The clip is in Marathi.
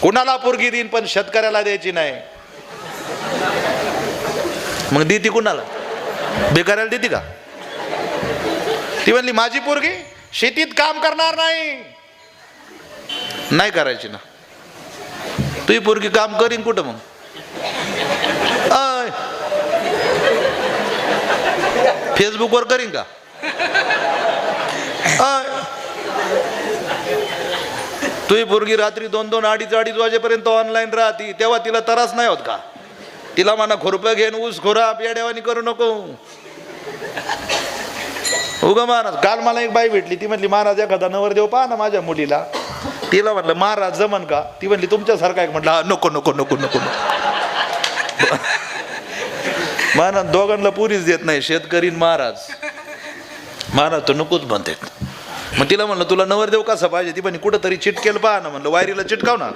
कुणाला पोरगी देईन पण शेतकऱ्याला द्यायची नाही. मग देती कुणाला? बेकाराला देती का? ती म्हणली माझी पोरगी शेतीत काम करणार नाही. नाही करायची ना. तुझी पोरगी काम करीन कुठं मग? फेसबुकवर करीन का? तुझी पोरगी रात्री 2-2, 2:30 वाजेपर्यंत ऑनलाईन राहती, तेव्हा तिला त्रास नाही होत का? तिला म्हणा खुरपं घेऊन ऊस खोरा पेड्यावानी करू नको. उगा महाराज. काल मला एक बाई भेटली, ती म्हणली महाराज एखादा नवरदेव पहा ना माझ्या मुलीला. तिला म्हटलं महाराज जमन का? ती म्हणली तुमच्यासारखा एक. म्हटलं नको नको नको नको महाराज दोघांना पुरीच देत नाही, शेतकरी महाराज. महाराज तर नकोच म्हणते. मग तिला म्हणलं तुला नवरदेव कसा पाहिजे? ती म्हणे कुठं तरी चिटकेल पहा ना. म्हणलं वायरीला चिटकाव ना.